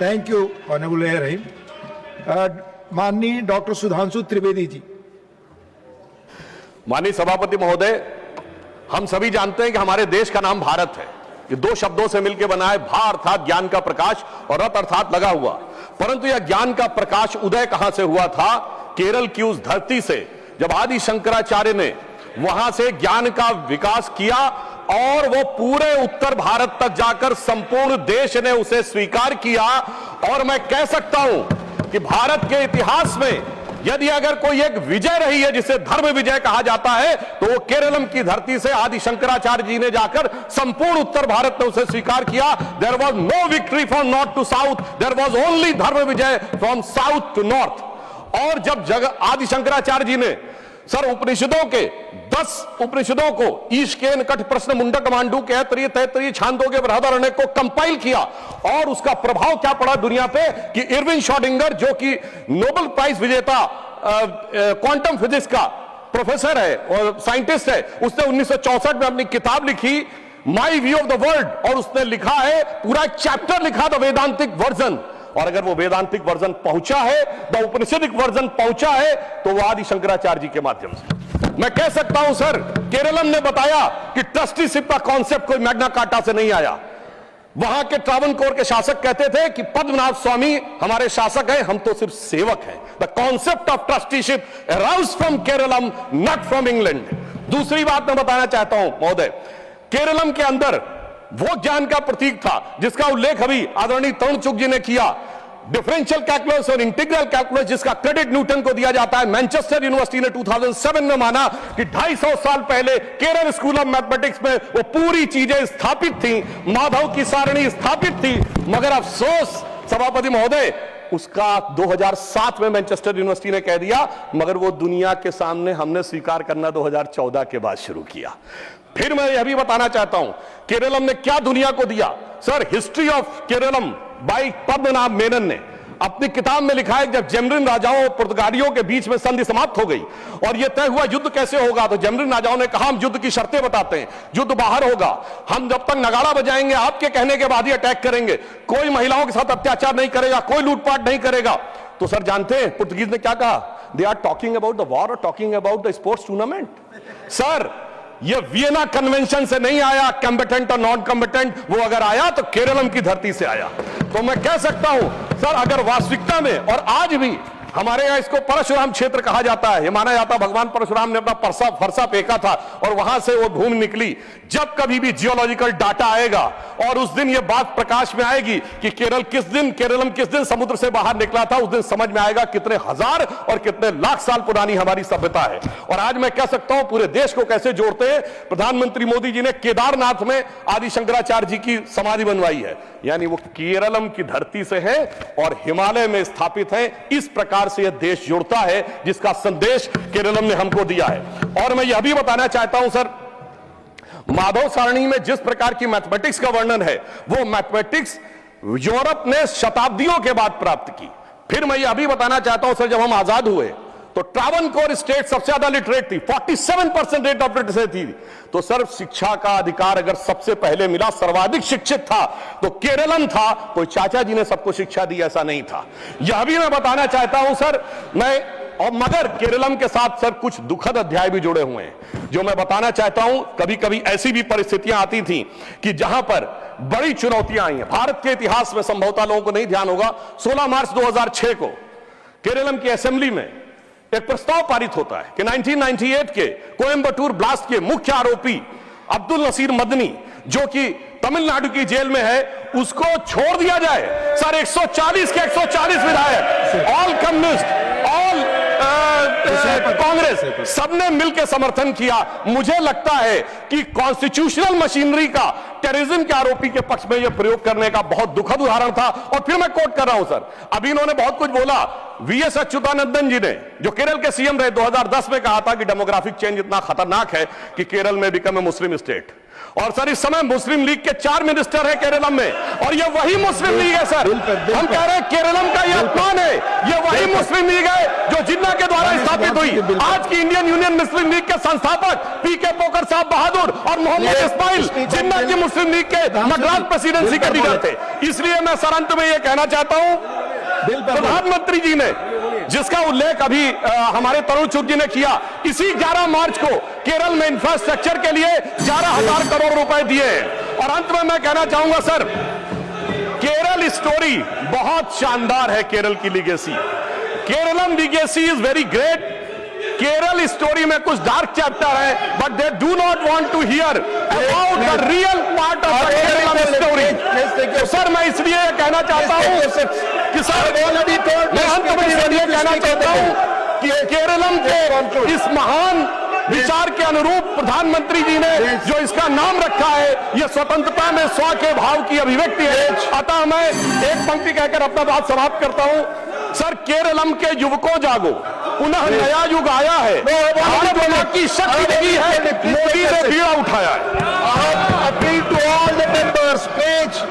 Thank you honourable रहीम। माननीय doctor Sudhanshu Trivedi ji. माननीय सभापति महोदय, हम सभी जानते हैं कि हमारे देश का नाम भारत है। ये दो शब्दों से मिलकर बना है, भा अर्थात ज्ञान का प्रकाश और रत अर्थात लगा हुआ। परंतु यह ज्ञान का प्रकाश उदय कहां से हुआ था? केरल की उस धरती से, जब आदि शंकराचार्य ने वहां से ज्ञान का विकास किया और वो पूरे उत्तर भारत तक जाकर संपूर्ण देश ने उसे स्वीकार किया। और मैं कह सकता हूं कि भारत के इतिहास में यदि अगर कोई एक विजय रही है जिसे धर्म विजय कहा जाता है, तो वो केरलम की धरती से आदि शंकराचार्य जी ने जाकर संपूर्ण उत्तर भारत ने उसे स्वीकार किया। There was no victory from north to south, there was only dharma vijay from south to north. और जब आदि शंकराचार्य जी ने सर उपनिषदों के 10 उपनिषदों को ईशकेन कठ प्रश्न मुंडक मांडू के तैतरीय तैतरीय छांदों के बृहदारण्यक को कंपाइल किया और उसका प्रभाव क्या पड़ा दुनिया पे कि इरविन श्रोडिंगर, जो कि नोबेल प्राइज विजेता क्वांटम फिजिक्स का प्रोफेसर है और साइंटिस्ट है, उसने 1964 में अपनी किताब लिखी my view of the world, और उसने लिखा है पूरा एक चैप्टर लिखा द वेदांतिक वर्जन। और अगर वो वेदांतिक वर्जन पहुंचा है, द उपनिषदिक वर्जन पहुंचा है, तो वो आदि शंकराचार्य जी के माध्यम से। मैं कह सकता हूं सर, केरलम ने बताया कि ट्रस्टीशिप का कॉन्सेप्ट कोई मैग्ना कार्टा से नहीं आया। वहां के ट्रावनकोर के शासक कहते थे कि पद्मनाभ स्वामी हमारे शासक हैं, हम तो सिर्फ सेवक हैं। The concept of trusteeship arouse from Keralam, not from England. दूसरी बात मैं बताना चाहता हूं महोदय, केरलम के अंदर वो ज्ञान का प्रतीक था जिसका उल्लेख अभी आदरणीय तरुण चुग जी ने किया, डिफरेंशियल कैलकुलस और इंटीग्रल कैलकुलस, जिसका क्रेडिट न्यूटन को दिया जाता है। मैनचेस्टर यूनिवर्सिटी ने 2007 में माना कि 250 साल पहले केरल स्कूल ऑफ मैथमेटिक्स में वो पूरी चीजें स्थापित थी, माधव की सारणी स्थापित थी। मगर अफसोस सभापति महोदय, उसका 2007 में मैनचेस्टर यूनिवर्सिटी ने कह दिया, मगर वो दुनिया के सामने हमने स्वीकार करना 2014 के बाद शुरू किया। फिर मैं यह भी बताना चाहता हूं, केरलम ने क्या दुनिया को दिया। Sir, history of Keralam by Padmanabha Menon ने अपनी किताब में लिखा है, जब जेमरिन राजाओं और पुर्तगालियों के बीच में संधि समाप्त हो गई और यह तय हुआ युद्ध कैसे होगा, तो जेमरिन राजाओं ने कहा हम युद्ध की शर्तें बताते हैं, युद्ध बाहर होगा, हम जब तक नगाड़ा बजाएंगे आपके कहने के बाद ही अटैक करेंगे, कोई महिलाओं के साथ अत्याचार नहीं करेगा, कोई लूटपाट नहीं करेगा। तो सर जानते हैं पुर्तगीज ने क्या कहा? They are talking about the war और talking about the sports tournament. Sir, ये वियना कन्वेंशन से नहीं आया, कॉम्बेटेंट और नॉन कॉम्बेटेंट, वो अगर आया तो केरलम की धरती से आया। तो मैं कह सकता हूं सर, अगर वास्तविकता में, और आज भी हमारे यहां इसको परशुराम क्षेत्र कहा जाता है, ये माना जाता भगवान परशुराम ने अपना फरसा फेंका था और वहां से वो भूमि निकली। जब कभी भी जियोलॉजिकल डाटा आएगा और उस दिन ये बात प्रकाश में आएगी कि केरलम किस दिन समुद्र से बाहर निकला था, उस दिन समझ में आएगा कितने हजार और कितने लाख साल पुरानी हमारी सभ्यता है। और आज मैं कह सकता हूं पूरे देश को कैसे जोड़ते हैं। प्रधानमंत्री मोदी जी ने केदारनाथ में आदि शंकराचार्य जी की समाधि बनवाई है, यानी वो केरलम की धरती से है और हिमालय में स्थापित है। इस प्रकार से यह देश जुड़ता है जिसका संदेश केरलम ने हमको दिया है। और मैं यह भी बताना चाहता हूं सर, माधव सारणी में जिस प्रकार की मैथमेटिक्स का वर्णन है, वो मैथमेटिक्स यूरोप ने शताब्दियों के बाद प्राप्त की। फिर मैं यह भी बताना चाहता हूं सर, जब हम आजाद हुए तो ट्रावनकोर स्टेट सबसे ज्यादा लिटरेट थी, 47% रेट ऑफ लिटरेसी थी। तो सर, शिक्षा का अधिकार अगर सबसे पहले मिला, सर्वाधिक शिक्षित था तो केरलम था। कोई चाचा जी ने सबको शिक्षा दी ऐसा नहीं था। यह भी मैं बताना चाहता हूं सर, मगर केरलम के साथ सर कुछ दुखद अध्याय भी जुड़े हुए हैं जो मैं बताना चाहता हूं। कभी कभी ऐसी भी परिस्थितियां आती थी कि जहां पर बड़ी चुनौतियां आई हैं। भारत के इतिहास में संभवतः लोगों को नहीं ध्यान होगा, 16 मार्च 2006 को केरलम की असेंबली में एक प्रस्ताव पारित होता है कि 1998 के कोयंबटूर ब्लास्ट के मुख्य आरोपी अब्दुल नसीर मदनी, जो कि तमिलनाडु की जेल में है, उसको छोड़ दिया जाए। सर, 140 के 140 विधायक, ऑल कम्युनिस्ट, ऑल कांग्रेस, सबने मिलकर समर्थन किया। मुझे लगता है कि कॉन्स्टिट्यूशनल मशीनरी का टेररिज्म के आरोपी के पक्ष में यह प्रयोग करने का बहुत दुखद उदाहरण था। और फिर मैं कोट कर रहा हूं सर, अभी इन्होंने बहुत कुछ बोला, वीएस अच्युतानंदन जी ने, जो केरल के सीएम रहे, 2010 में कहा था कि डेमोग्राफिक चेंज इतना खतरनाक है कि केरल में बिकम ए मुस्लिम स्टेट। और सर, इस समय मुस्लिम लीग के 4 मिनिस्टर हैं केरलम में, और ये वही मुस्लिम लीग है सर। हम कह रहे हैं केरलम का ये अपमान है, ये वही मुस्लिम लीग है जो जिन्ना के द्वारा स्थापित हुई। आज की इंडियन यूनियन मुस्लिम लीग के संस्थापक पीके पोकर साहब बहादुर और मोहम्मद इस्माइल जिन्ना की मुस्लिम लीग के मद्रास प्रेसिडेंसी के लीडर थे। इसलिए मैं सर अंत में ये कहना चाहता हूं, प्रधानमंत्री जी ने जिसका उल्लेख अभी हमारे तरुण चुग जी ने किया, इसी 11 मार्च को केरल में इंफ्रास्ट्रक्चर के लिए 11,000 करोड़ रुपए दिए हैं। और अंत में मैं कहना चाहूंगा सर, केरल स्टोरी बहुत शानदार है। केरल की legacy, Keralam legacy is very great. Kerala story में कुछ डार्क चैप्टर है, but they do not want to hear about the real part of the Kerala story. तो सर, मैं इसलिए कहना चाहता हूं कि सर, मैं अंत में इसलिए कहना चाहता हूं कि केरलम के इस महान विचार के अनुरूप प्रधानमंत्री जी ने जो इसका नाम रखा है, यह स्वतंत्रता में स्व के भाव की अभिव्यक्ति है। अतः मैं एक पंक्ति कहकर अपना बात समाप्त करता हूं। सर, केरलम के युवकों जागो, पुनः नया युग आया है, भारत की शक्ति नहीं है, मोदी ने बीड़ा उठाया है। Appeal to all the members, please.